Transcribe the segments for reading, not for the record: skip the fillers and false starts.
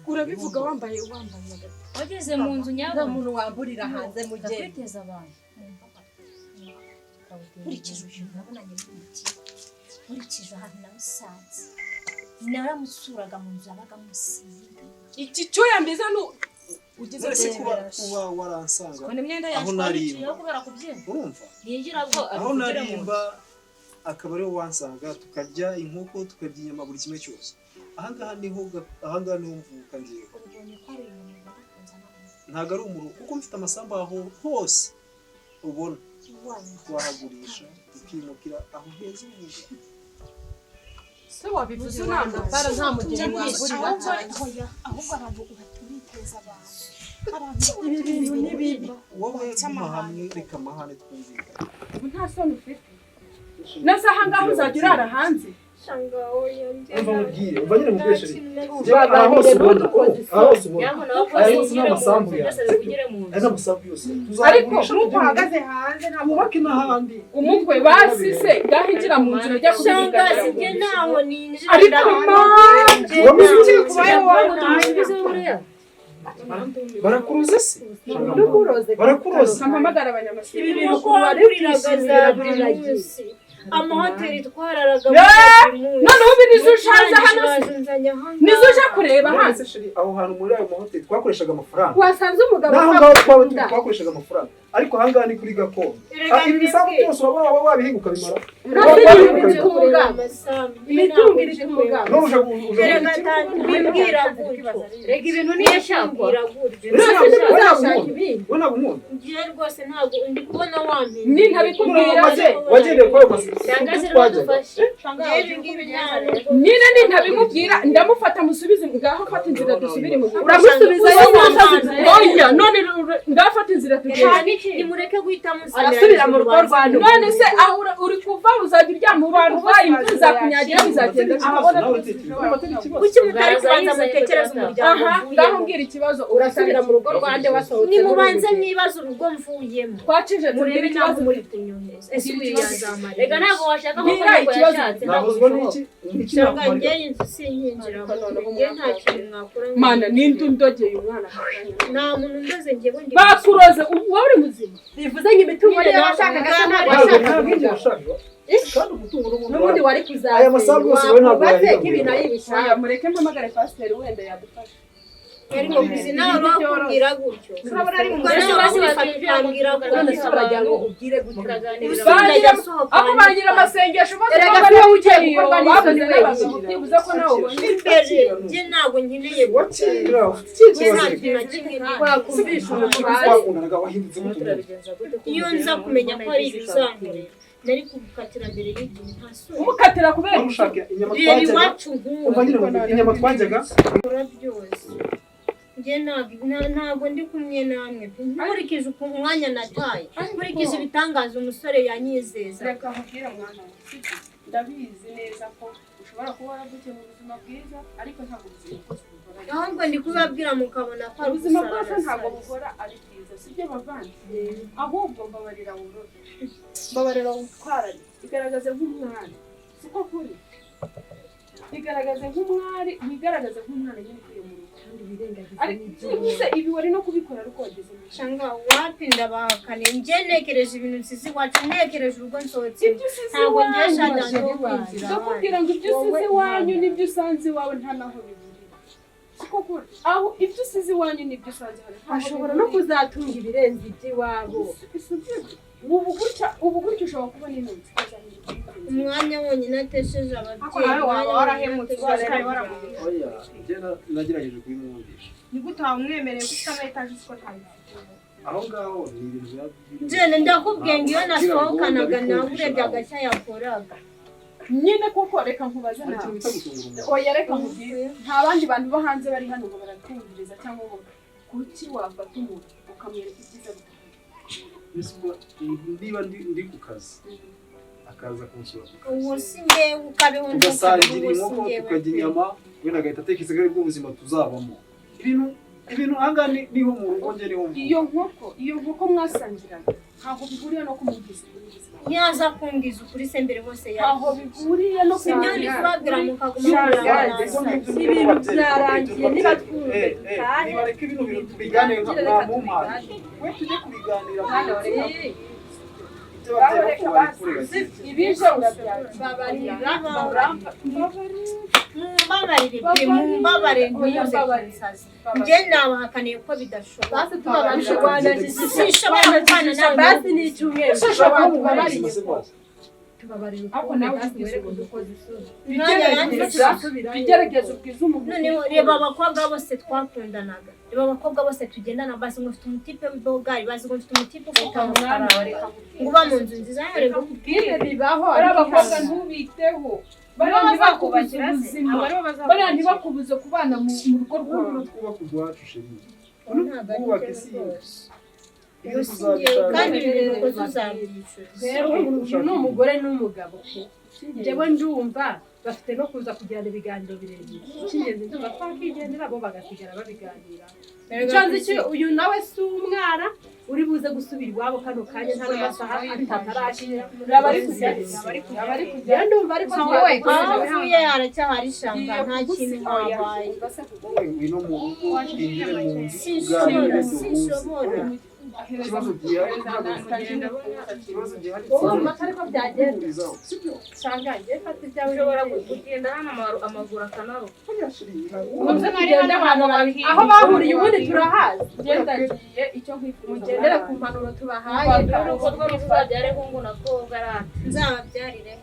urabivuga wambaye wageze mu nzu nyabwo umuntu wamburira hanze mu gihe kwiteza abantu nkurikije uyu nabonanye n'umuti nkurikije ahantu namusanze naramusuraga mu nzu yabaga musize iki cyoya mbeza no ugize kuba waransanga ko imyenda yashwarikiye kubera kubyina urumva yigira bwo aho narimba akaba ariho wansanga tukarya inkoko tukarya inyama buri kimwe cyose ahangaha niho mvuka ngiye ntago ari umuruho kuko mfite amasambu aho hose ubona twahagurisha tukimukira aho heza ubuga se wabivuze ntabwo bara nta mugeni wamburira ahubwo abantu ubatubiteza abantu ibi bintu nibibi wowe hamwe reka amahane twumvikana ubu nta soni ufite nasa ahangaha uzajya urara hanze shangaho yanje umva mubwire umva nyine mubweshere aha hose ubona aya yose n'amasambu yawe aya n'amasambu yose ariko nuko uhagaze hanze ntabwo twubake n'ahandi umutwe basise ngaho injira mu nzu ujya kubivuga njye ntaho ninjira ariko wameze kubaye barakuruze se barakuruze mpamagara abanyamashuri ibi bintu ko waruriraga za buri munsi amahoteli twararaga none ubu nizo ushaje hano nizo uje kureba hanze aho hantu muri ayo mahoteli twakoreshaga amafaranga wasanze umugabo twakoreshaga amafaranga ariko ahangaha ni kuri gakondo ibi bisambu byose waba wabihinga ukabimara imitungo iri ku mugabo wimbwira gutyo rega ibintu niyashakira we ntabwo umuntu ngiye rwose ntabwo ndi kubona wamenya ni ntabikubwira wagendeye kuri ayo masoko nina ni ntabimubwira ndamufata musubize ngaho fata inzira dusubire mu gihugu uramusubiza oya none ngafata inzira tugende nimureke guhita arasubira mu rugo rwanyu none se aho uri kuva uzajya uryama abantu imvura izakunyagira bizagenda kuki mutari kubanza mutekereza umuryango ngaho mbwira ikibazo urasubira mu rugo rwande wasohotse nimubanze mwibaza urugo mvuyemo twacije tubwire ikibazo muri tunyoneza ese uyazamara rega ntabwo washaka ko yashatse ntabwo n'iki cyangwa njye inzu sinyinjira njye nta kintu mwakora mana ninde undogeye umwana nta muntu ndoze njye bundi bakuroze wowe uri muzima bivuze ngo imitungo niyo washakaga se ntabwo washakaga kandi umutungo n'ubundi wari kuzaza aya masambu yose we ntabwo ibintu ari ibishaya mureke mpamagare pasiteri wenda yadufasha ariko bizi nawe bakubwira gutyo urabona ari mu bakambwira gutyo urajya ngo ubwire gutyo aho bagira amasengesho bose bari ugiye gukorwa n'isoni bivuze ko nawe ubonye imbere njye ntabwo nkeneye wakira njye nta kintu na kimwe wakumvisha twakundanaga wahindutse mutungo iyo nza kumenya ko ari ibizankorera nari kubukatira mbere y'igihe nta soni umukatira kubera ushaka inyama reba twajyaga iwacu umva nyine inyama twajyaga byose njye ntabwo ndi kumwe namwe nkurikije umwanya nataye nkurikije ibitangaza umusore yanyizeza reka nkubwire mwana ndabizi neza ko ushobora kuba waravukiye mu buzima bwiza ariko ntabwo ubuzima bwose bugora ahubwo ndi kubabwira mukabona ko ari ubuzima bwose ntabwo bugora ari bwiza sibyo bavandi ahubwo mbabarira worohe mbabarira witwarane igaragaze nk'umwana siko kuri bigaragaze nk'umwari wigaragaze nk'umwana nyine kuri mu rugo kandi birengagiza ariko ibi wari no kubikora ariko wageze mu cyangwa wapi ndabahakane njye nekereje ibintu nsizi wacu nekereje urugo nsohotse ntabwo ngiye shaka ndakubwira ngo ibyo usize iwanyu n'ibyo usanze iwawe nta naho bihurira kuko aho ibyo usize iwanyu n'ibyo usanze hano ashobora no kuzatunga ibirenze iby'iwabo ubu gutya ushobora kubona intunzi umwanya wonyine atesheje ababyeyi waba warahemutse oya njye nagerageje kubimwumvisha ni gute wamwemereye kuko etaje siko ntayifite aho ngaho ni ibintu biba njye ndakubwiye ngo iyo nasohokanaga nawe urebye agashya yakoraga nyine kuko reka nkubaze hari nawe ikintu bita gutungura umuntu oya reka nkubwire nta bandi bantu bo hanze bari hano ngo baratwumviriza cyangwa ngo kuki wafata umuntu ukamwereka ibyiza niba ndi ku kazi akaza kunsura ubu si ngewe ukabeho tugasangira inkoko tukarya inyama wenda agahita atekereza ko ari bwo buzima tuzabamo ibintu ahangaha niho mu rugo njye niho iyo nkoko mwasangiraga ntaho bihuriye no kumubwiza nyaza kumbwiza ukuri se mbere hose ntaho bihuriye no sibyo ndi kubabwira mukaguma ibintu byarangiye niba twumve nibareka ibintu tubiganire nka mumpande we tujye kubiganira mumbabarire ntimuze kunsaza njye nabahakaniye ko bidashoboka basi tubabarije Rwanda sinshobora kubana nawe basi ni icyumweru tubabarire ariko nawe basi kudukoza isura bigerageza ubwiza umuntu noneho reba abakobwa bose twakundanaga reba abakobwa bose tugendana basi ngo ufite umutipe w'ibogari basi ngo ufite umutipe ufite umukara ngo uba mu nzu nziza reba kubwire bibaho ari abakobwa ntubiteho bazakubaza ubuzima bariya ntibakubuze kubana mu rugo rwawe twubaka urwacu sheri twubaka isi kandi ibintu uko tuzabyishyura rero uyu ni umugore n'umugabo njyewe ndumva bafite no kuza kugirana ibiganiro birebire icy'ingenzi ndumva twakigendera bo bagasigara babiganira icyo uyu nawe si umwana uri buze gusubira iwabo kano kanya nta n'amasaha atatarashira abari kujya ndumva ariko wowe avuye haracyahari ishyamba nta kintu habaye ngwino mu rugo twinjire mu nzu sinshobora ikibazo gihari ariko byagenda usanga ngiye fata ibyawe ushobora kugenda hano amaguru akanaruka aho bahuriye ubundi turahazi ngendagiye icyo nkwifuza mugendere ku mpanuro tubahaye urugo rwo ruzabyare hungu na kobwa arata nzababyarire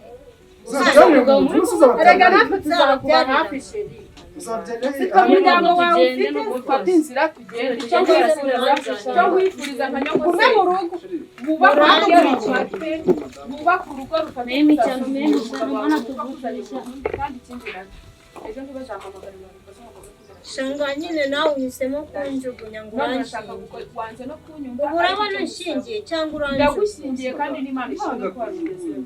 erega natwe tuzakuba hafi sheri umuryango wawe ufite ufata inzira tugenda icyo nkwifuriza nka nyoguse mu rugo bubaka urugo rufata imicyano menshi urabona tuvugishya kandi ikindi ejo ntibazamamagarira shanga nyine nawe uhisemo kunjugunya ngo wanze no kunyumva ubu urabona unshingiye cyangwa uranjugunya ndagushingiye kandi n'Imana ishimwe ko wabigezeho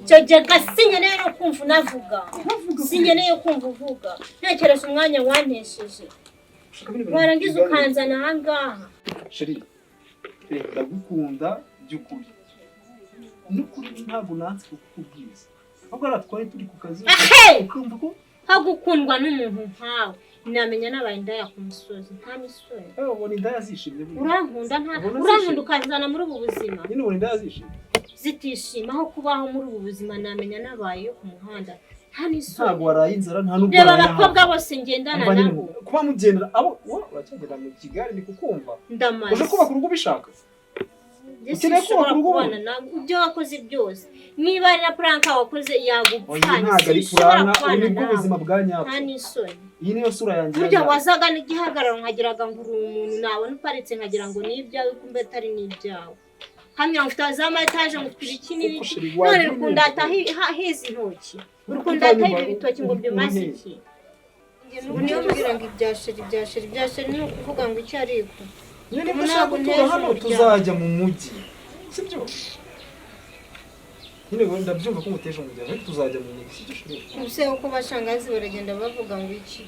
icyo gihe sinkeneye no kumva unavuga sinkeneye kumva uvuga ntekereza umwanya wantesheje warangiza ukanzana aha ngaha sheri ndagukunda by'ukuri n'ukuri ntabwo nansi kukubwiza ahubwo twari turi ku kazi ukumva ko hagukundwa n'umuntu nkawe namenya nabaye indaya ku musozi nta misore ubona indaya zishimye urankunda ukanzana muri ubu buzima nyine ubona indaya zishimye zitishima aho kubaho muri ubu buzima namenya nabaye ku muhanda nta n'isoni ntabwo waraye inzara nta n'ubwo reba abakobwa bose ngendana nabo kuba mugendera abo uracyagenda mu Kigali ni kukumva ndamaze uje kubaka urugo ubishaka ukeneye kubaka urugo ibyo wakoze byose niba ari na puranka wakoze yagupfanye ntabwo ari puranka uri bw'ubuzima bwa nyabwo nta n'isoni iyi niyo sura yanjye burya wazaga n'igihagararo nkagiraga ngo uri umuntu nabona uparitse nkagira ngo ni ibyawe kumbe atari n'ibyawe hamwe ngo utazama etaje ngo ufite ibiki n'ibiki none rukundata hizi intoki urukundata ibi bitoki ngo bimaze iki niyo mbwira ngo ibyasheri ni ukuvuga ngo icyo ariko nyine ntabwo hano tuzajya mu mujyi sibyo nyine ndabyumva ko muteje umujyana ariko tuzajya mu mujyi sibyo shuri ubuse uko bashangazi baragenda bavuga ngo iki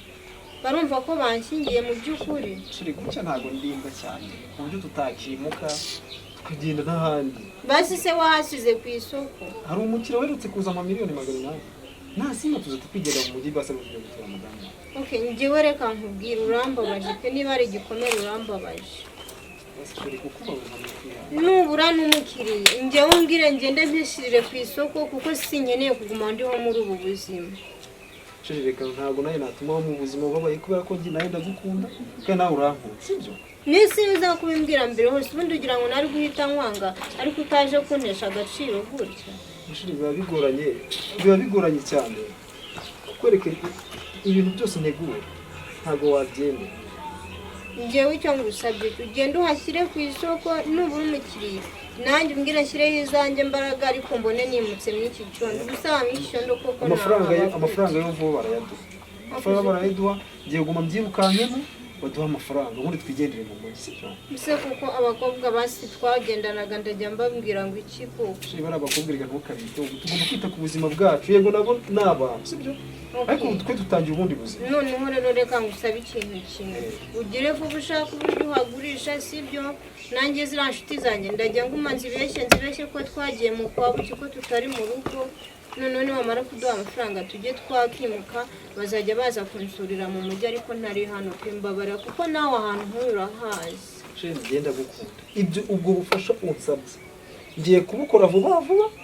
barumva ko banshyingiye mu by'ukuri shuri gutya ntabwo ndimba cyane ku buryo tutakimuka kugenda n'ahandi. Basi se wahasize ku isoko. Hari umukiriya werutse kuza amamiliyoni 800. Nta sima tuza tukigera mu mujyi basa n'uburyo gutera madamu. Okay, njyewe reka nkubwira urambabaje pe niba ari igikomere urambabaje. Basi kukuba uramukiriya. Nubura n'umukiriya njyewe umbwire ngende mpishirire ku isoko kuko sinkeneye kuguma ndiho muri ubu buzima. Reka ntabwo nayo natuma mu buzima babaye kubera ko njye nayo ndagukunda kandi nawe urankunda sibyo nisi uza kubimbwira mbere hose ubundi ugira ngo nari guhita nkwanga ariko utaje kuntesha agaciro gutya biba bigoranye cyane kwereka ibintu byose ntegura ntabwo wabyemera njyewe icyo ngusabye ugende uhashyire ku isoko nubura umukiriya nanjye umbwira nshyireho izanjye mbaraga ariko mbone nimutse mw'iki cyondo gusaba mw'iki cyondo koko amafaranga yo vuba barayaduha ngiye guma mbyirukankemo baduha amafaranga ubundi twigendere mu mujyi sibyo ese kuko abakobwa basi twagendanaga ndajya mbabwira ngo iki koko bari abakobwa reka ntukabite tugomba kwita ku buzima bwacu yego nabo ni abantu sibyo ariko twe dutangira ubundi buzima noneho rero reka ngusabe ikintu kimwe ugire vuba ushaka uburyo uhagurisha sibyo nanjye ziriya nshuti zanjye ndajya nguma nzibeshye ko twagiye mu kwabuki ko tutari mu rugo noneho nibamara kuduha amafaranga tujye twakimuka bazajya baza kunsurira mu mujyi ariko ntari hano kwimbabarira kuko nawe ahantu nk'uyu urahazi ngenda gukunda ibyo ubwo bufasha unsabye ngiye kubukora vuba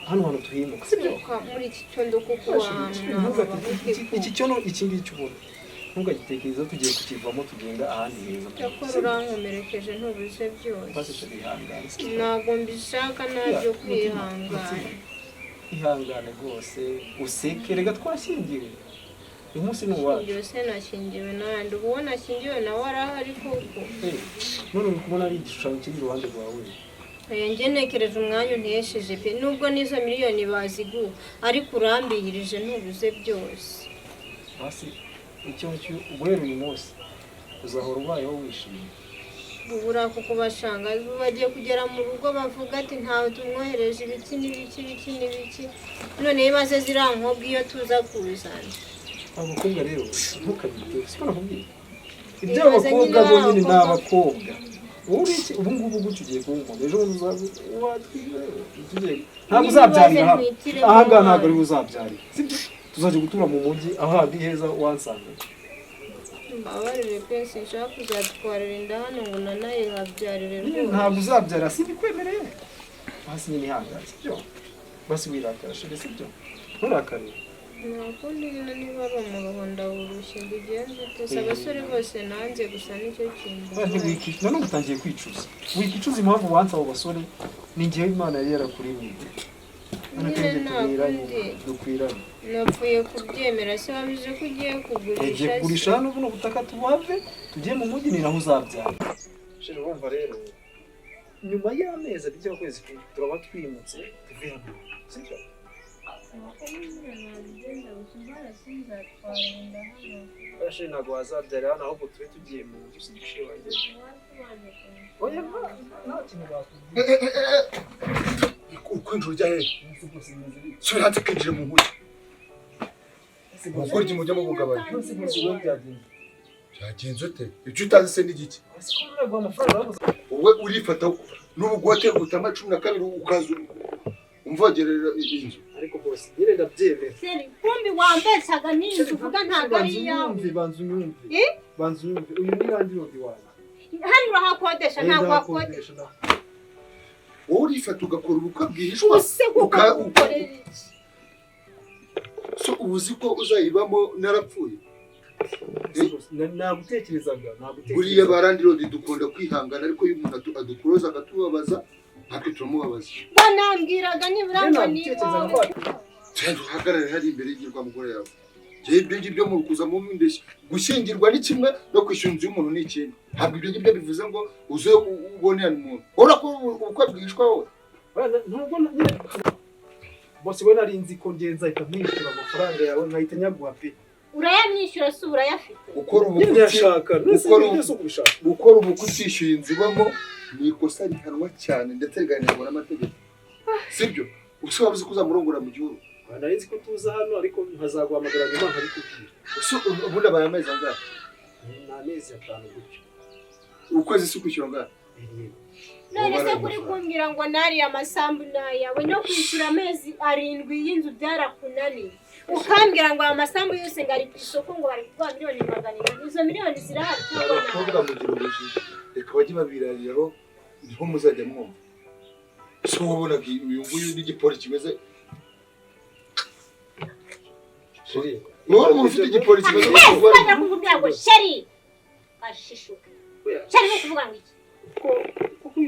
hano hantu tuhimuka sibyo muri iki cyondo kuko iki cyono iki ngiki ubona ntugagitekereza tugiye kukivamo tugenda ahandi heza cyakora urankomerekeje ntubuze byose basi shobihangana ntabwo mbishaka nabyo kwihangana ihangane rwose useke rega twashyingiwe uyu munsi ni uwacu byose nashyingiwe n'andi ubu nashyingiwe nawe arahari koko none uri kubona ari igishushanyo kiri iruhande rwawe njye ntekereje umwanya untesheje pe nubwo n'izo miliyoni baziguha ariko urambihirije ntubuze byose basi icyo guhera uyu munsi uzahora ubayeho wishimye bubura kuko bashanga bagiye kugera mu rugo bavuga ati ntawe tumwohereje ibiki n'ibiki none imaze ziriya nkobwa iyo tuza kuzana abakobwa rero ntukabite siko nakubwiye ibyo abakobwa bonyine ni abakobwa ubu ngubu gutyo ugiye kuwumva ejo bundi ntabwo uzabyarira hano ahangaha ntabwo ari uzabyarira sibyo tuzajya gutura mu mujyi ahandi heza wansanga mbabarire pe sinshaka kuzatwarira inda hano ngo nanayihabyarire rwose ntabwo uzabyara simbikwemereye basi nyine ihangane sibyo basi wirakara shebe sibyo nturakare nakundi nyine niba ari umuruho ndawurushye mbigenze utese abasore bose nanze gusa nicyo kintu nanone utangiye kwicuza wikicuza impamvu wanze abo basore ni njyewe imana yari yarakuremye dukwiranye napfuye kubyemera se wabize ko ugiye kugurisha hano buno butaka tubuhave tugiye mu mujyi ni naho uzabyara shira urumva rero nyuma y'amezi abiri cyangwa ukwezi turaba twimutse tuvuye hano sibyo Bashe ntabwo wazabyara hano ahubwo tube tugiye mu nzu sibyo wanjye oya nta kintu bakubwiye kwinjira ujya hehe so hanze kwinjira mu mujyi gukora iki mujya mu bugabanya byagenze ute ibyo utazi se n'igiki wowe urifata n'ubugwate gutama 12 ukaza umvogerera inzu ariko bose nyerega byemera seri kumbi wambeshaga n'inzu uvuga ntabwo ari yawe banzu uyu ni randi rodi wanjye hano urahakodesha ntabwo wakodesha wowe urifata ugakora ubukwe bwihishwa ukorera iki so ubuzi ko uzayibamo narapfuye nagutekerezaga buriya barandi rodi dukunda kwihangana ariko iyo umuntu adukuroza akatubabaza natwe turamubabaza banambwiraga nibura ngo niba cyane uhagarare hari imbere y'igirwa mugore yawe ibyo ngibyo mu rukuza mu mbeshyi gushyingirwa ni kimwe no kwishyura inzu y'umuntu ni ikindi ntabwo ibyo ngibyo bivuze ngo uze ubonera umuntu urabona ko ubukwe bwishwa wowe ntabwo bose we nari nzi ko ngenza ahita mwishyura amafaranga yawe nkahita nyaguha pe urayamwishyura se urayafite gukora ubukwe utishyuye inzu ibamo ni ikosa rihanwa cyane ndetse riganirwa n'amategeko sibyo ushobora uzi ko uzamurongora mu gihugu nari nzi ko tuza hano ariko nkazaguhamagara nyuma nkari kubwira ubundi abaye amezi angahe ni amezi 5 gutyo ukwezi si ukwishyura angahe none se kuri kumbwira ngo nariye amasambu nayawe no kwishyura amezi 7 y'inzu byarakunaniye ukambwira ngo aya masambu yose ngari ku isoko ngo bari kuba miliyoni 100 izo miliyoni zirahari abakobwa mugira ubujiji reka bajye babirariraho niho muzajya mwumva so wabona uyu nguyu n'igipori kimeze sheri wowe umuntu ufite igipori kimeze nk'ubwo kuvuga ngo sheri ashishuka sheri no kuvuga ngo iki kuko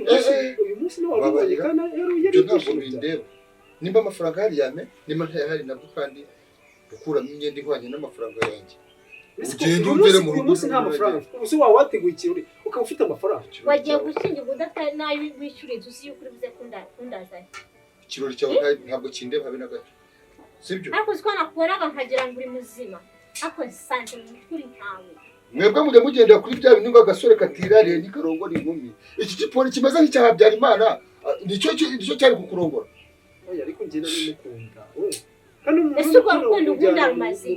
uyu munsi ni wabonye kana yari ntabwo bindeba nimba amafaranga hari yame nimba ntayahari nabwo kandi gukuramo imyenda ihwanye n'amafaranga yanjye ugenda umbere mu rugo nta mafaranga ubusi wawe wateguye ikirori ukaba ufite amafaranga wagiye gushyingirwa udafite nayo wishyura inzu uzi yuko uri buze kundazanye ikirori cyawe ntabwo kindeba habe na gato sibyo ariko uziko nakoraga nkagira ngo uri muzima ariko nsanze mu mutwe ntawe mwebwe mujye mugendera kuri bya bintu agasore katirariye n'ikarongora inkumi iki gipori kimeze nk'icyaha Habyarimana nicyo cyari kukurongora oya ariko njye n'imukunda ese urwo rukundo ukunda rumaze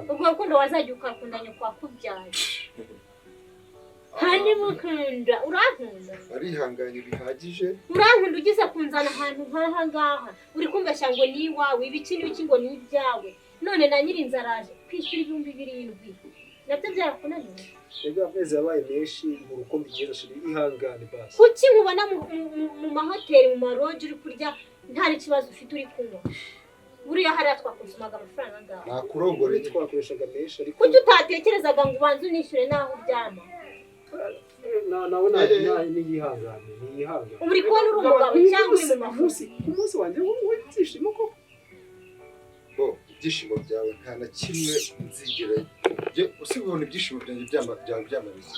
urwo rukundo wazajya ukakundanya kwa kubyaye kandi mukunda urankunda arihanganye bihagije urankunda ugize kunzana ahantu nk'aha ngaha uri kumbeshya ngo ni iwawe ibiki n'ibiki ngo ni ibyawe none na nyirinzara araje kwishyura 7,000 nabyo byarakunaniye ega amezi yabaye menshi mu rukombe igera shiri ihangane basi kuki nkubona mu mahoteli mu maroji uri kurya nta n'ikibazo ufite uri kunywa buriya hariya twakonsumaga amafaranga ngaho nakurongore twakoreshaga menshi ariko kuki utatekerezaga ngo ubanze unishyure naho uryama nawe niyihangane ubu uri kubona uri umugabo cyangwa uri mu mafusi ku munsi wanjye w'ibyishimo koko ibyishimo byawe nta na kimwe nzigera usibona ibyishimo byanjye byamariza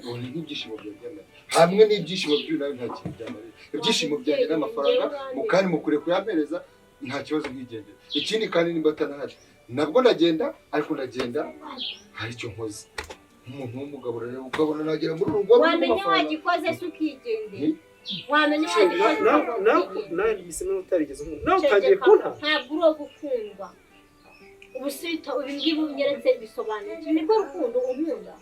ubona nk'ibyishimo byawe byamariza hamwe n'ibyishimo by'uyu nawe nta kintu byamariza ibyishimo byanjye n'amafaranga mukandi mukure kuyampereza nta kibazo nkigendera ikindi kandi nimba atanahari nabwo ndagenda ariko ndagenda hari icyo nkoze umuntu w'umugabo rero ukabona nagera muri urugo wamenye wagikoze se ukigendera wamenye wagikoze nawe bisema utarigeze nawe utangiye kunta ntabwo uri gukundwa ubusita ubingibi unyeretse bisobanuye nibwo rukundo unkunda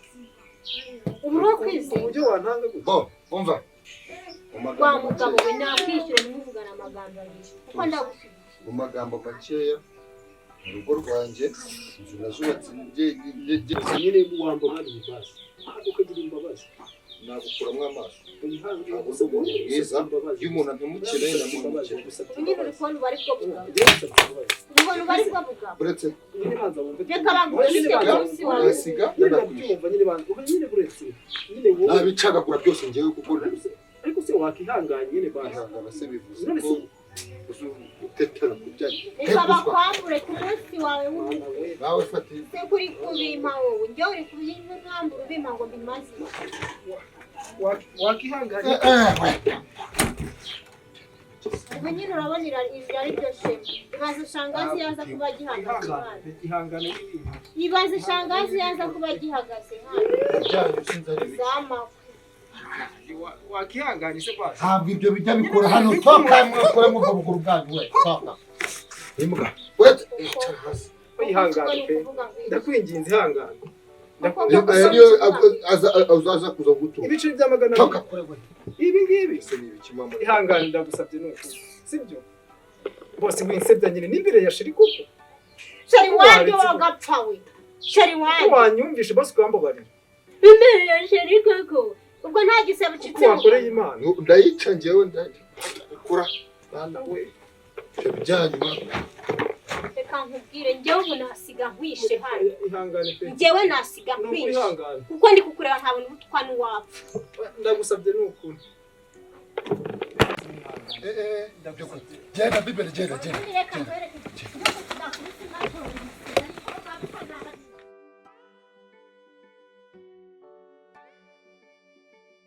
ubu uri kwizera uburyo wantanga gute umva wa mugabo we nakwishyura nimuvugana amagambo abiri kuko ndagushyigikiye mu magambo makeya mu rugo rwanjye inzu nazubatse nyine wamba bari basi ukagira imbabazi nagukuramo amaso ntabwo ndi umuntu mwiza iyo umuntu antamukeneye namukeneye nyine uri kubona ubari bwo bugabo ubona ubari bwo bugabo uretse reka bagushyire munsi wawe urasiga ndanabyumva nyine bantu nyine buretse nyine wowe nabicagagura byose ngewe kuko ariko se wakihanganye nyine bahangana se bivuze ko utetera kubyaye reka bakwambure ku munsi wawe w'ubukwe nawe fata se kuri kubimpa wowe njye uri kubimwambura ubimpa ngo bimaze wakihanganye ubu nyine urabona ari byo shema ibaze shangazi yaza kuba gihagaze hano ihangane ibaze shangazi yaza kuba gihagaze hano ibyayo sinzari zamakwe wakihanganye se basi ntabwo ibyo bijya bikora hano toka mukora mu buguru bwanyu we toka imbwa wet ihangane pe ndakwinginze ihangane azaza kuza gutura ibiciro by'amagana toka kure we ibi ngibi se ni ibikimama ihangane ndagusabye nuko sibyo bose winsebya nyine n'imbere ya shiri kuko shari wanjye wagapfa we shari wanjye wanyumvishe bose ukambabarira imbere ya shari koko ubwo nta gisebo kuko wakoreye imana ndayica njyewe ndakura bana we byanyuma reka nkubwire njyewe ubu nasiga nkwishe hano ihangane pe njyewe nasiga nkwishe ihangane kuko ndi kukureba ntabona ubutwa n'uwapfa ndagusabye n'ukuri genda bibere genda reka nkwereke